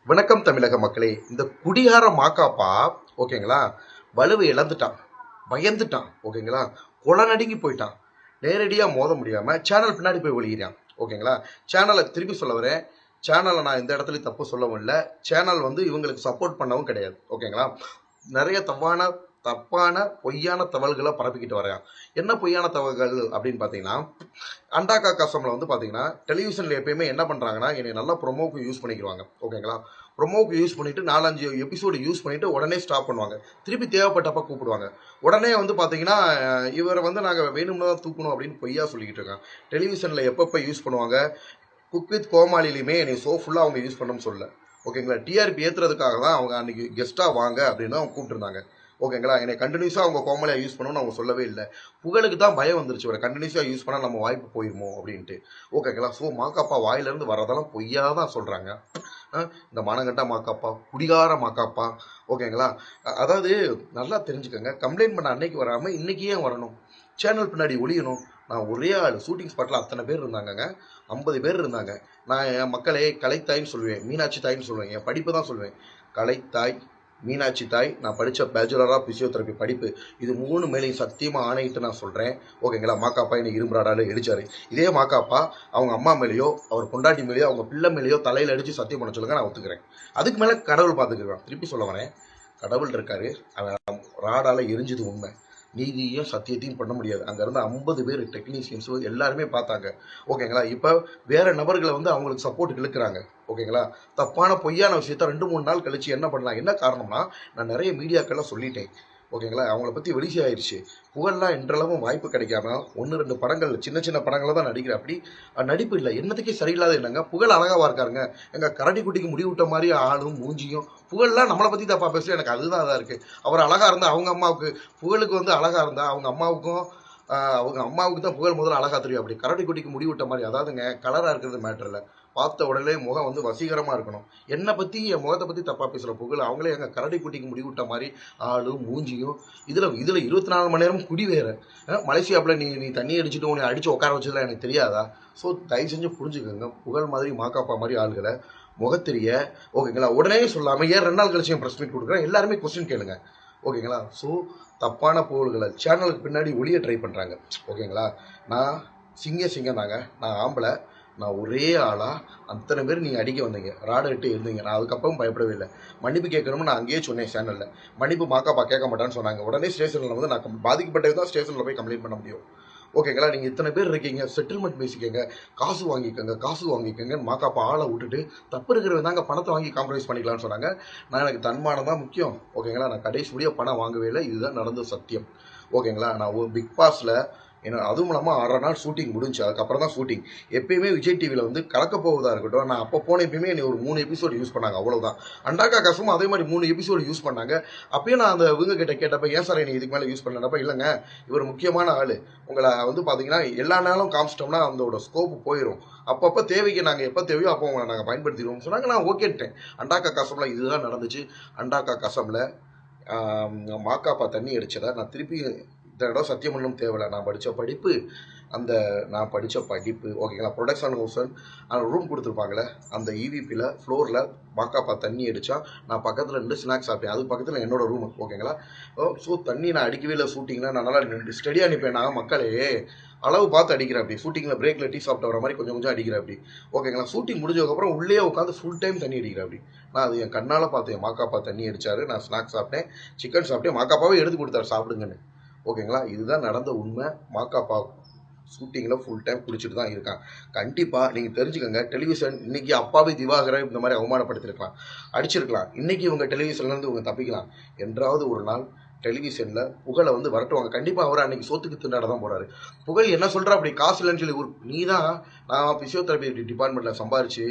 வணக்கம் தமிழக மக்களே. இந்த குடிகார மாக்காப்பா ஓகேங்களா, வலுவை இழந்துட்டான், பயந்துட்டான் ஓகேங்களா, கொலை நடுங்கி போயிட்டான். நேரடியா மோத முடியாம சேனல் பின்னாடி போய் ஒளிகிறான் ஓகேங்களா. சேனலை திருப்பி சொல்ல வரேன், சேனலை நான் இந்த இடத்துல தப்பு சொல்லவும் இல்லை. சேனல் வந்து இவங்களுக்கு சப்போர்ட் பண்ணவும் கிடையாது ஓகேங்களா. நிறைய தப்பான பொய்யான தகவல்களை பரப்பிக்கிட்டு வரேன். என்ன பொய்யான தகவல்கள் அப்படின்னு பார்த்தீங்கன்னா, அண்டாக்கா கசமில் வந்து பார்த்தீங்கன்னா டெலிவிஷனில் எப்பயுமே என்ன பண்ணுறாங்கன்னா, என்னை நல்லா ப்ரொமோக்கு யூஸ் பண்ணிக்குவாங்க ஓகேங்களா. ப்ரொமோக்கு யூஸ் பண்ணிவிட்டு 4-5 எபிசோடு யூஸ் பண்ணிவிட்டு உடனே ஸ்டாப் பண்ணுவாங்க. திருப்பி தேவைப்பட்டப்ப கூப்பிடுவாங்க. உடனே வந்து பார்த்தீங்கன்னா, இவரை வந்து நாங்கள் வேணும்னு தான் தூக்கணும் அப்படின்னு பொய்யா சொல்லிக்கிட்டு இருக்காங்க. டெலிவிஷனில் எப்பப்போ யூஸ் பண்ணுவாங்க, குக் வித் கோமாளிலையுமே என்னை ஷோ ஃபுல்லாக அவங்க யூஸ் பண்ணணும்னு சொல்ல ஓகேங்களா. டிஆர்பி ஏற்றுறதுக்காக தான் அவங்க அன்றைக்கி கெஸ்ட்டாக வாங்க அப்படின்னு அவங்க கூப்பிட்டுருந்தாங்க ஓகேங்களா. என்னை கண்டினியூஸாக அவங்க கோமாளியாக யூஸ் பண்ணணும்னு அவங்க சொல்லவே இல்லை. புகழுக்கு தான் பயம் வந்துருச்சு, ஒரு கண்டினியூஸாக யூஸ் பண்ணால் நம்ம வாய்ப்பு போயிருமோ அப்படின்ட்டு ஓகேங்களா. ஸோ மாக்காப்பா வாயிலேருந்து வரதெல்லாம் பொய்யா தான் சொல்கிறாங்க. இந்த மானங்கட்ட மாக்காப்பா, குடிகார மாக்காப்பா ஓகேங்களா. அதாவது நல்லா தெரிஞ்சுக்கோங்க, கம்ப்ளைண்ட் பண்ண அன்னைக்கு வராமல் இன்றைக்கி ஏன் வரணும், சேனல் பின்னாடி ஒளியணும். நான் ஒரே ஆள் ஷூட்டிங் ஸ்பாட்டில் அத்தனை பேர் இருந்தாங்கங்க, 50 பேர் இருந்தாங்க. நான் என் மக்களே கலைத்தாய்ன்னு சொல்லுவேன், மீனாட்சி தாய்ன்னு சொல்லுவேன், என் படிப்பு தான் சொல்லுவேன். கலைத்தாய், மீனாட்சி தாய், நான் படித்த பேச்சுலர் ஆஃப் பிசியோதெரப்பி படிப்பு, இது 3 மேலேயும் சத்தியமாக ஆணையிட்டு நான் சொல்கிறேன் ஓகேங்களா. மாக்காப்பா என்னை இரும்புறாடால எரிச்சாரு. இதே மாக்காப்பா அவங்க அம்மா மேலேயோ அவர் பொண்டாட்டி மேலேயோ அவங்க பிள்ளை மேலேயோ தலையில் அடித்து சத்தியம் பண்ண சொல்லுங்க, நான் ஒத்துக்கிறேன். அதுக்கு மேலே கடவுள் பார்த்துக்கிறேன். திருப்பி சொல்ல வரேன், கடவுள் இருக்காரு, அவன் ராடால் எரிஞ்சது உண்மை. நீதியும் சத்தியத்தையும் பண்ண முடியாது. அங்கேருந்து 50 பேர் டெக்னீஷியன்ஸும் எல்லாருமே பார்த்தாங்க ஓகேங்களா. இப்போ வேறு நபர்களை வந்து அவங்களுக்கு சப்போர்ட்டுக்கு இழுக்கிறாங்க ஓகேங்களா. தப்பான பொய்யான விஷயத்த 2-3 நாள் கழிச்சு என்ன பண்ணலாம், என்ன காரணம்னா, நான் நிறைய மீடியாக்கெல்லாம் சொல்லிட்டேன் ஓகேங்களா. அவங்கள பற்றி வெளிச்சி ஆயிடுச்சு. புகழ்லாம் இன்றளவும் வாய்ப்பு கிடைக்காம 1-2 படங்கள் சின்ன சின்ன படங்களை தான் நடிக்கிறேன். அப்படி நடிப்பு இல்லை, என்னத்துக்கே சரியில்லாத என்னங்க. புகழ் அழகாவா இருக்காருங்க, எங்கள் கரடி குட்டிக்கு முடி விட்ட மாதிரி ஆளும் மூஞ்சியும். புகழ்லாம் நம்மளை பற்றி தப்பாக பேசல, எனக்கு அதுதான் அதாக இருக்குது. அவர் அழகாக இருந்தால் அவங்க அம்மாவுக்கு, புகழுக்கு வந்து அழகாக இருந்தால் அவங்க அம்மாவுக்கு தான் புகழ் முதல்ல அழகாக தெரியும். அப்படி கரடி குட்டிக்கு முடி விட்ட மாதிரி, அதாவதுங்க கலராக இருக்கிறது மேட்டர் இல்லை, பார்த்த உடனே முகம் வந்து வசீகரமாக இருக்கணும். என்னை பற்றி என் முகத்தை பற்றி தப்பாக பேசுகிற புகழ், அவங்களே எங்கள் கரடி குட்டிக்கு முடி விட்ட மாதிரி ஆளும் மூஞ்சியும். இதில் 24 மணி நேரமும் குடி வேறு. மலேசியாவில் நீ தண்ணி அடிச்சுட்டு உன்னை அடித்து உட்கார வச்சதுலாம் எனக்கு தெரியாதா? ஸோ தயவு செஞ்சு புரிஞ்சுக்கோங்க, புகழ் மாதிரி மாக்காப்பா மாதிரி ஆளுகளை முகத்தெரிய ஓகேங்களா உடனே சொல்லாமல் ஏன் 2 நாள் கழிச்சு என் ப்ரெஸ் மீட் கொடுக்குறேன், எல்லாருமே கொஸ்டின் கேளுங்க ஓகேங்களா. ஸோ தப்பான புகழ்களை சேனலுக்கு பின்னாடி ஒளிய ட்ரை பண்ணுறாங்க ஓகேங்களா. நான் சிங்கம் தாங்க, நான் ஆம்பளை, நான் ஒரே ஆளாக அத்தனை பேர் நீங்கள் அடிக்க வந்தீங்க, ராடை இட்டு இருந்தீங்க. நான் அதுக்கப்புறம் பயப்படவே இல்லை. மன்னிப்பு கேட்கணும்னு நான் அங்கேயே சொன்னேன் சேனலில். மன்னிப்பு மாக்காப்பா கேட்க மாட்டான்னு சொன்னாங்க. உடனே ஸ்டேஷனில் வந்து நான் பாதிக்கப்பட்டது தான் ஸ்டேஷனில் போய் கம்ப்ளைண்ட் பண்ண முடியும் ஓகேங்களா. நீங்கள் இத்தனை பேர் இருக்கீங்க, செட்டில்மெண்ட் பேசிக்கங்க, காசு வாங்கிக்கோங்க மாக்காப்பா ஆளை விட்டுட்டு தப்பு இருக்கிறவங்க தாங்க பணத்தை வாங்கி காம்ப்ரமைஸ் பண்ணிக்கலாம்னு சொன்னாங்க. நான் எனக்கு தன்மானம் தான் முக்கியம் ஓகேங்களா. நான் கடைசி முடிய பணம் வாங்கவே இல்லை, இதுதான் நடந்த சத்தியம் ஓகேங்களா. நான் ஒரு பிக் பாஸில் ஏன்னா அதுவும் இல்லாமல் 6 நாள் ஷூட்டிங் முடிஞ்சு அதுக்கப்புறம் தான் ஷூட்டிங். எப்பயுமே விஜய் டிவியில் வந்து கலக்க போவதாக இருக்கட்டும், நான் அப்போ போன எப்பயுமே என்னை ஒரு 3 எபிசோடு யூஸ் பண்ணாங்க, அவ்வளோதான். அண்டாக்கா கசமும் அதே மாதிரி 3 எபிசோடு யூஸ் பண்ணாங்க. அப்பயும் நான் அந்த இவங்க கிட்ட கேட்டப்ப, ஏன் சார் என்னை இதுக்கு மேலே யூஸ் பண்ணப்ப, இல்லைங்க இவர் முக்கியமான ஆள், உங்களை வந்து பார்த்தீங்கன்னா எல்லா நாளும் காமிச்சிட்டோம்னா அதோட ஸ்கோப்பு போயிடும், அப்பப்போ தேவைக்கு நாங்கள் எப்போ தேவையோ அப்போ உங்களை நாங்கள் பயன்படுத்திடுவோம்னு சொன்னாங்க. நான் ஓகேட்டேன். அண்டாக்கா கசமில் இதுதான் நடந்துச்சு. அண்டாக்கா கசமில் மாக்காப்பா தண்ணி அடிச்சதை நான் திருப்பி இந்த இடம் சத்தியம் பண்ணணும் தேவையில்லை. நான் படித்த படிப்பு ஓகேங்களா. ப்ரொடக்ஷன் ஹவுஸன் அந்த ரூம் கொடுத்துருப்பாங்களே, அந்த இவிபியில் ஃப்ளோரில் மாக்காப்பா தண்ணி அடித்தா நான் பக்கத்தில் 2 ஸ்நாக்ஸ் சாப்பிட்டேன். அது பக்கத்தில் என்னோட ரூம் ஓகேங்களா. ஸோ தண்ணி நான் அடிக்கவே இல்லை. ஷூட்டிங்கில் நான் நல்லா ஸ்டடியாக அனுப்பேன். நான் மக்களே அளவு பார்த்து அடிக்கிறேன். அப்படி ஷூட்டிங்கில் பிரேக்கில் டீ சாப்பிட்டு வர மாதிரி கொஞ்சம் கொஞ்சம் அடிக்கிறேன் அப்படி ஓகேங்களா. ஷூட்டிங் முடிஞ்சதுக்கப்புறம் உள்ளே உட்காந்து ஃபுல் டைம் தண்ணி அடிக்கிறேன் அப்படி. நான் அது என் கண்ணால் பார்த்தேன். மாக்காப்பா தண்ணி அடித்தார், நான் ஸ்நாக்ஸ் சாப்பிட்டேன், சிக்கன் சாப்பிட்டேன், மாக்காப்பாவே எடுத்து கொடுத்தாரு சாப்பிடுங்கன்னு ஓகேங்களா. இதுதான் நடந்த உண்மை. மாக்காப்பா ஷூட்டிங்கில் ஃபுல் டைம் குடிச்சிட்டு தான் இருக்கான். கண்டிப்பாக நீங்கள் தெரிஞ்சுக்கோங்க, டெலிவிஷன் இன்றைக்கி அப்பாவே திவாகரை இந்த மாதிரி அவமானப்படுத்திருக்கலாம், அடிச்சிருக்கலாம். இன்றைக்கி இவங்க டெலிவிஷன்லேருந்து இவங்க தப்பிக்கலாம். என்றாவது ஒரு நாள் டெலிவிஷனில் புகழை வந்து வரட்டுவாங்க. கண்டிப்பாக அவர் அன்றைக்கி சொத்துக்கு திண்டாட தான் போகிறாரு. புகழ் என்ன சொல்கிறா, அப்படி காசு இல்லைன்னு சொல்லி நீ தான், நான் ஃபிசியோதெரப்பி டிபார்ட்மெண்ட்டில் சம்பாரிச்சு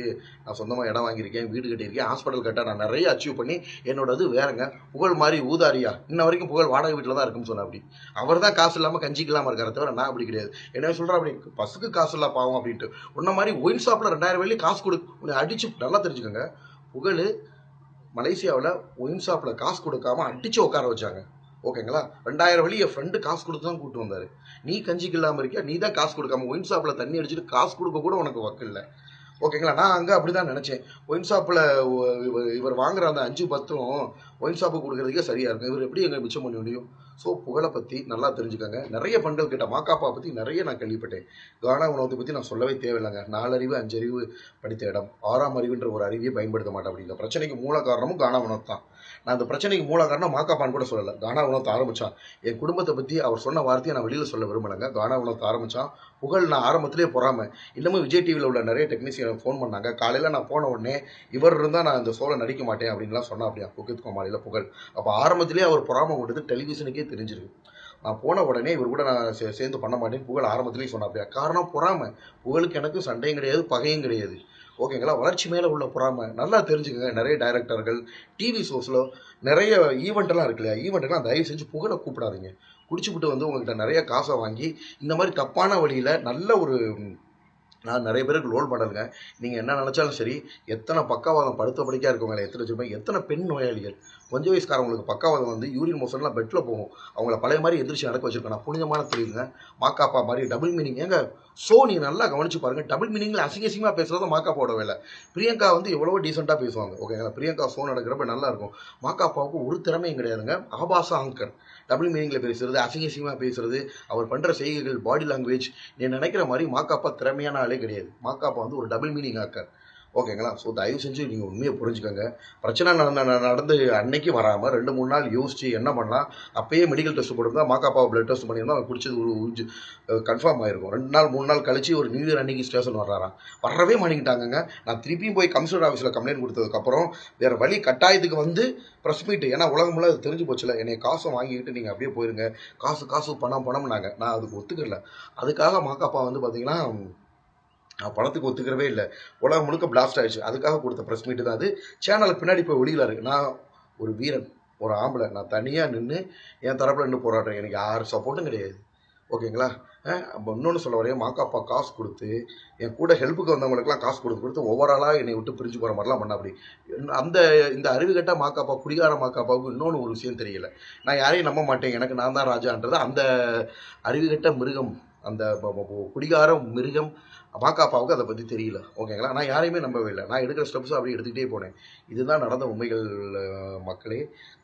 நான் சொந்தமாக இடம் வாங்கியிருக்கேன், வீடு கட்டியிருக்கேன், ஹாஸ்பிட்டல் கட்ட நான் நிறைய அச்சீவ் பண்ணி என்னோட இது வேறுங்க. புகழ் மாதிரி ஊதாரியா இன்ன வரைக்கும் புகழ் வாடகை வீட்டில் தான் இருக்குன்னு சொன்ன. அப்படி அவர் தான் காசு இல்லாமல் கஞ்சிக்கு இல்லாமல் இருக்கார தவிர நான் அப்படி கிடையாது. என்ன சொல்கிறா, அப்படி பஸ்ஸுக்கு காசு இல்லை பாவம் அப்படின்ட்டு. உன்ன மாதிரி ஒயின் ஷாப்பில் 2000 வெள்ளி காசு உன்னை அடித்து நல்லா தெரிஞ்சுக்கோங்க. புகழ் மலேசியாவில் ஒயின் ஷாப்பில் காசு கொடுக்காம அடித்து உட்கார வச்சாங்க ஓகேங்களா. 2000 வெள்ளி என் ஃப்ரெண்டு காசு கொடுத்து தான் கூப்பிட்டு வந்தார். நீ கஞ்சிக்கு இல்லாமல் இருக்கியா, நீ தான் காசு கொடுக்காம ஒயின் ஷாப்பில் தண்ணி அடிச்சுட்டு காசு கொடுக்க கூட உனக்கு வக்கு இல்லை ஓகேங்களா. நான் அங்கே அப்படி தான் நினச்சேன். ஒயின் ஷாப்பில் இவர் வாங்குற அந்த 5-10 ஒயின் ஷாப்புக்கு கொடுக்குறதுக்கே சரியாக இருக்கும். இவர் எப்படி எங்கே மிச்சம் பண்ண முடியும்? ஸோ புகழை பற்றி நல்லா தெரிஞ்சுக்கோங்க. நிறைய பெண்கள் கிட்ட மாக்காப்பா பற்றி நிறைய நான் கேள்விப்பட்டேன். கானா உணவத்தை பற்றி நான் சொல்லவே தேவையில்லைங்க. 4 அறிவு 5 அறிவு படித்த இடம், 6ஆம் அறிவுன்ற ஒரு அறிவியை பயன்படுத்த மாட்டேன். அப்படி இந்த பிரச்சனைக்கு மூல காரணமும் கானா உணவு தான். நான் அந்த பிரச்சனைக்கு மூல காரணம் மாக்காப்பான்னு கூட சொல்லலை. கானா உணவத்தை ஆரம்பித்தான். என் குடும்பத்தை பற்றி அவர் சொன்ன வார்த்தையை நான் வெளியில் சொல்ல விரும்பலைங்க. கானா உணவத்தை ஆரம்பித்தான் புகழ். நான் ஆரம்பத்திலே பொறாமல். இன்னமும் விஜய் டிவியில் உள்ள நிறைய டெக்னீஷியன் ஃபோன் பண்ணாங்க. காலையில் நான் போன உடனே இவர் இருந்தால் நான் இந்த ஷோவில் நடிக்க மாட்டேன் அப்படின்லாம் சொன்னா. அப்படியா குக்கித் கோமாளியில் புகழ். அப்போ ஆரம்பத்திலே அவர் பொறாமல் கொண்டது டெலிவிஷனுக்கே தெரிஞ்சிருக்கு. நான் போன உடனே இவர் கூட நான் சேர்ந்து பண்ண மாட்டேன்னு புகழ் ஆரம்பத்திலேயே சொன்னா. அப்படியா காரணம் பொறாமல். புகழுக்கு எனக்கு சண்டையும் கிடையாது, பகையும் கிடையாது. ஓகேங்களா. வளர்ச்சி மேலே உள்ள பொறாமை நல்லா தெரிஞ்சுக்கங்க. நிறைய டைரக்டர்கள் டிவி ஷோஸில் நிறைய ஈவெண்ட்டெல்லாம் இருக்கு இல்லையா, ஈவெண்ட்டுக்கெல்லாம் தயவு செஞ்சு புகழை கூப்பிடாதீங்க. குடிச்சுப்புட்டு வந்து உங்கள்கிட்ட நிறைய காசை வாங்கி இந்த மாதிரி தப்பான வழியில் நல்ல ஒரு நான் நிறைய பேருக்கு ரோல் மாடலுங்க. நீங்கள் என்ன நினச்சாலும் சரி, எத்தனை பக்கவாதம் படுத்த படிக்காக இருக்கவங்க எத்தனை வச்சுருப்பேன், எத்தனை பெண் நோயாளிகள் கொஞ்சம் வயசுக்காரவங்களுக்கு பக்கவாதம் வந்து யூரின் மோஷன்லாம் பெட்டில் போகும். அவங்கள பழைய மாதிரி எந்திரிச்சு நடக்க வச்சிருக்கேன். நான் புனிதமான தொழிலுங்க. மாக்காப்பா மாதிரி டபுள் மீனிங் ஏங்க ஸோ நீங்கள் நல்லா கவனிச்சு பாருங்கள். டபுள் மீனிங்கில் அசிங்கசிங்கமாக பேசுகிறது மாக்காப்பாவோட வேலை. பிரியங்கா வந்து எவ்வளவோ டீசெண்டாக பேசுவாங்க. ஓகேங்களா. பிரியங்கா ஷோ நடக்கிறப்ப நல்லாயிருக்கும். மாக்காப்பாவுக்கு ஒரு திறமையும் கிடையாதுங்க. ஆபாச ஆங்கர் டபுள் மீனிங்கில் பேசுறது, அசிங்கசிங்கமாக பேசுறது, அவர் பண்ணுற செய்கைகள், பாடி லாங்குவேஜ், நீ நினைக்கிற மாதிரி மாக்காப்பா திறமையான ஆளே கிடையாது. மாக்காப்பா வந்து ஒரு டபுள் மீனிங் ஆக்கர். ஓகேங்களா. ஸோ தயவு செஞ்சு நீங்கள் உண்மையை புரிஞ்சுக்கோங்க. பிரச்சனை நடந்து அன்னைக்கு வராமல் 2-3 நாள் யோசிச்சு என்ன பண்ணலாம். அப்பயே மெடிக்கல் டெஸ்ட் போட்டிருந்தா மாக்காப்பாவை பிளட் டெஸ்ட் பண்ணியிருந்தா அவன் குடிச்சது ஒரு கன்ஃபார்ம் ஆயிருக்கும். 2 நாள் 3 நாள் கழிச்சு ஒரு நியூ இயர் அன்னைக்கு ஸ்டேஷன் வர்றாராம். வரவே மாட்டேங்கிட்டாங்க. நான் திருப்பியும் போய் கமிஷனர் ஆஃபீஸில் கம்ப்ளைண்ட் கொடுத்ததுக்கப்புறம் வேறு வழி கட்டாயத்துக்கு வந்து ப்ரெஸ் மீட், ஏன்னா உலகமெல்லாம் அது தெரிஞ்சு போச்சுல, என்னை காசை வாங்கிக்கிட்டு நீங்கள் அப்படியே போயிருங்க, காசு பணம்னாங்க. நான் அதுக்கு ஒத்துக்கல. அதுக்காக மாக்காப்பா வந்து பார்த்தீங்கன்னா நான் பணத்துக்கு ஒத்துக்கிறவே இல்லை. உலகம் முழுக்க பிளாஸ்ட் ஆயிடுச்சு. அதுக்காக கொடுத்த ப்ரெஸ் மீட்டு தான் அது. சேனலுக்கு பின்னாடி இப்போ வெளியிலாரு. நான் ஒரு வீரன், ஒரு ஆம்பளை. நான் தனியாக நின்று என் தரப்பில் நின்று போராடுறேன். எனக்கு யார் சப்போர்ட்டும் கிடையாது. ஓகேங்களா. அப்போ இன்னொன்று சொல்ல வரையும் மாக்காப்பா காசு கொடுத்து என் கூட ஹெல்ப்புக்கு வந்தவங்களுக்குலாம் காசு கொடுத்து ஒவ்வொரு ஆளாக என்னை விட்டு பிரிஞ்சு போகிற மாதிரிலாம் பண்ண. அப்படி இந்த அறிவுகட்ட மாக்காப்பா, குடிகார மாக்காப்பாவுக்கு இன்னொன்று ஒரு விஷயம் தெரியல. நான் யாரையும் நம்ப மாட்டேன், எனக்கு நான் தான் ராஜான்றது அந்த அறிவுகட்ட மிருகம், அந்த குடிகார மிருகம் மாக்காப்பாவுக்கு அதை பற்றி தெரியல. ஓகேங்களா. நான் யாரையுமே நம்பவே இல்லை. நான் எடுக்கிற ஸ்டெப்ஸும் அப்படி எடுத்துக்கிட்டே போனேன். இதுதான் நடந்த உண்மைகள். மக்களே,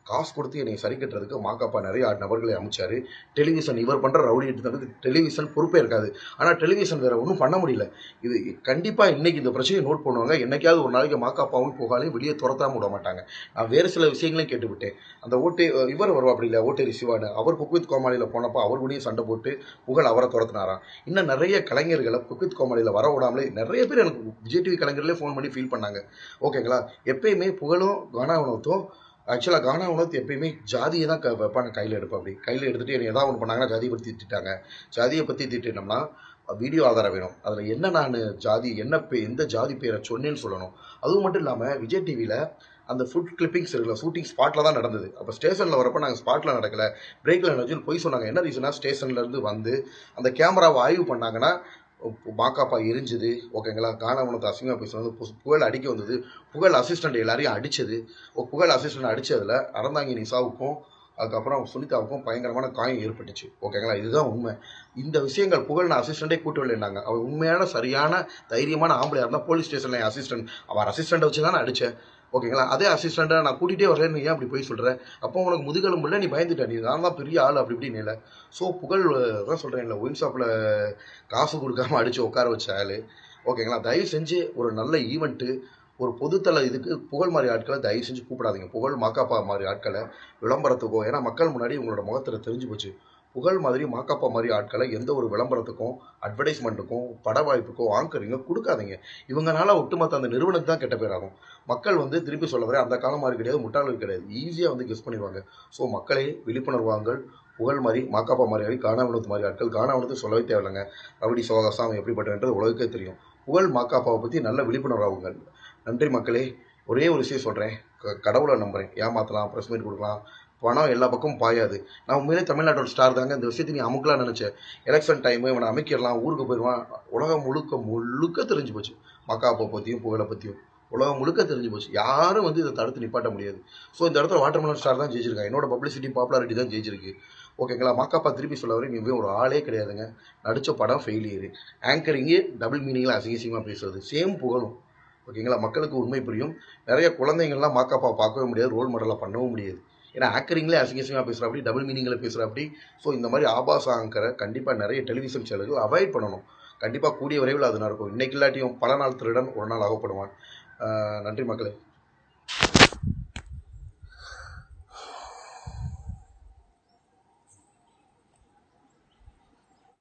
காசு கொடுத்து என்னை சரி கட்டுறதுக்கு மாக்காப்பா நிறைய நபர்களை அமைச்சார். டெலிவிஷன் இவர் பண்ணுற ரவுடி எடுத்துறதுக்கு டெலிவிஷன் பொறுப்பே இருக்காது. ஆனால் டெலிவிஷன் வேறு ஒன்றும் பண்ண முடியல. இது கண்டிப்பாக இன்றைக்கி இந்த பிரச்சனையை நோட் பண்ணுவாங்க. என்னைக்காவது ஒரு நாளைக்கு மாக்காப்பாவும் புகழையும் வெளியே துரத்தாம விட மாட்டாங்க. நான் வேறு சில விஷயங்களையும் கேட்டுவிட்டேன். அந்த இவர் வருவா அப்படி இல்லை, ஓட்டேரி சிவானு, அவர் குக்வித் கோமாளியில் போனப்போ அவர் கூடயும் சண்டை போட்டு புகழ் அவரை துரத்துனாராம். இன்னும் நிறைய கலைஞர்களை குக்வித் கோமாளியில் வர விடாமலே நிறைய பேர் எனக்கு விஜய் டிவி கலைஞர்களே ஃபோன் பண்ணி ஃபீல் பண்ணாங்க. ஓகேங்களா. எப்பயுமே புகழும் கானா உணவத்தும் ஆக்சுவலாக கானா உணவத்து எப்பயுமே ஜாதியை தான் வைப்பாங்க கையில் எடுப்பேன். அப்படி கையில் எடுத்துகிட்டு என்னை ஏதாவது ஒன்று பண்ணாங்கன்னா ஜாதியை பற்றி திட்டாங்க. ஜாதியை பற்றி திட்டினோம்னா வீடியோ ஆதாரம் வேணும். அதில் என்ன நான் ஜாதி என்ன எந்த ஜாதி பேரை சொன்னேன்னு சொல்லணும். அதுவும் மட்டும் இல்லாமல் விஜய் டிவியில் அந்த ஃபுட் கிளிப்பிங்ஸ் இருக்குல்ல, ஷூட்டிங் ஸ்பாட்டில் தான் நடந்தது. அப்போ ஸ்டேஷனில் வரப்போ நாங்கள் ஸ்பாட்டில் நடக்கலை, பிரேக்கில் நடந்துச்சு போய் சொன்னாங்க. என்ன ரீசனாக ஸ்டேஷன்லேருந்து வந்து அந்த கேமராவை ஆய்வு பண்ணாங்கன்னா மாக்காப்பா எரிஞ்சுது. ஓகேங்களா. கானா உணவத்தை அசிங்கமாக பேசுனது, புகழ் அடிக்க வந்தது, புகழ் அசிஸ்டண்ட் எல்லாரையும் அடித்தது, புகழ் அசிஸ்டண்ட் அடித்ததில் அறந்தாங்கி நிசாவுக்கும் அதுக்கப்புறம் சுனிதாவுக்கும் பயங்கரமான காயம் ஏற்பட்டுச்சு. ஓகேங்களா. இதுதான் உண்மை. இந்த விஷயங்கள் புகழ் நான் அசிஸ்டண்ட்டே கூட்டு வரலைன்னாங்க. அவர் உண்மையான சரியான தைரியமான ஆம்பளையாக இருந்தால் போலீஸ் ஸ்டேஷனில் என் அசிஸ்டண்ட், அவர் அசிஸ்டண்ட்டை வச்சு தான் நான் அடித்தேன். ஓகேங்களா. அதே அசிஸ்டண்ட்டை நான் கூட்டிகிட்டே வரலன்னு ஏன் அப்படி போய் சொல்கிறேன். அப்போ உனக்கு முதுகெலும்பு இல்லை, நீ பயந்துட்ட, நீ நான் தான் பெரிய ஆள் அப்படி இப்படின்னு இல்லை. ஸோ புகழ் தான் சொல்கிறேன் இல்லை, ஒயின் ஷாப்பில் காசு கொடுக்காம அடித்து உட்கார வச்ச ஆள். ஓகேங்களா. தயவு செஞ்சு ஒரு நல்ல ஈவெண்ட்டு, ஒரு பொதுத்தலை இதுக்கு புகழ் மாதிரி ஆட்களை தயவு செஞ்சு கூப்பிடாதீங்க. புகழ் மாக்காப்பா மாதிரி ஆட்களை விளம்பரத்துக்கோ, ஏன்னா மக்கள் முன்னாடி உங்களோட முகத்தில் தெரிஞ்சு போச்சு. புகழ் மாதிரி மாக்காப்பா மாதிரி ஆட்களை எந்த ஒரு விளம்பரத்துக்கும், அட்வர்டைஸ்மெண்ட்டுக்கும், பட வாய்ப்புக்கோ, ஆங்கரிங்கோ கொடுக்காதீங்க. இவங்கனால ஒட்டுமொத்த அந்த நிறுவனத்துக்கு தான் கெட்ட பேர் ஆகும். மக்கள் வந்து திருப்பி சொல்ல வர அந்த காலம் மாதிரி கிடையாது, முட்டாள்கள் கிடையாது, ஈஸியாக வந்து கெஸ் பண்ணிடுவாங்க. ஸோ மக்களே விழிப்புணர்வாங்கள். புகழ் மாதிரி மாக்காப்பா மாதிரி கானா உணவத்து மாதிரி ஆட்கள், கானா உணவத்து சொல்லவே தேவையில்லைங்க. ரவுடி சிவகாசம் எப்படிப்பட்டன்றது உலகக்கே தெரியும். புகழ் மாக்காப்பாவை பற்றி நல்ல விழிப்புணர்வாகுங்கள். நன்றி மக்களே. ஒரே ஒரு விஷயம் சொல்கிறேன், கடவுளை நம்புகிறேன். ஏமாற்றலாம், ப்ரெஸ் மீட் கொடுக்கலாம், பணம் எல்லா பக்கமும் பாயாது. நான் உண்மையிலே தமிழ்நாட்டோட ஸ்டார் தாங்க. இந்த விஷயத்தை நீ அமுக்கலாம் நினச்சேன். எலெக்ஷன் டைமு இவனை அமைக்கிடலாம், ஊருக்கு போயிடுவான். உலகம் முழுக்க தெரிஞ்சு போச்சு. மாக்காப்பா பற்றியும் புகழை பற்றியும் உலகம் முழுக்க தெரிஞ்சு போச்சு. யாரும் வந்து இதை தடுத்து நிப்பாட்ட முடியாது. ஸோ இந்த இடத்துல வாட்டர்மெலன் ஸ்டார் தான் ஜெயிச்சிருக்காங்க. என்னோட பப்ளிசிட்டி பாப்புலாரிட்டி தான் ஜெயிச்சிருக்கு. ஓகேங்களா. மாக்காப்பா திருப்பி சொல்ல வரைக்கும் இவன் ஒரு ஆளே கிடையாதுங்க. நடித்த படம் ஃபெயிலியரு. ஆங்கரிங்கு டபுள் மீனிங்கில் அசிங்கமாக பேசுறது சேம் புகழும். ஓகேங்களா. மக்களுக்கு உண்மை புரியும். நிறைய குழந்தைங்கள்லாம் மாக்காப்பா பார்க்கவே முடியாது, ரோல் மாடலாக பண்ணவும் முடியாது. ஏன்னா ஆங்கரிங்லேயே அசிங்கமாக பேசுகிறாப்படி, டபுள் மீனிங்கில் பேசுகிறாப்படி. ஸோ இந்த மாதிரி ஆபாச ஆங்கரை கண்டிப்பாக நிறைய டெலிவிஷன் சேனல்கள் அவாய்ட் பண்ணணும். கண்டிப்பாக கூடிய விரைவில் அது நடக்கும். இன்னைக்கு இல்லாட்டியும் பல நாள் திருடன் ஒரு நாள் அகப்படுவான். நன்றி மக்களே.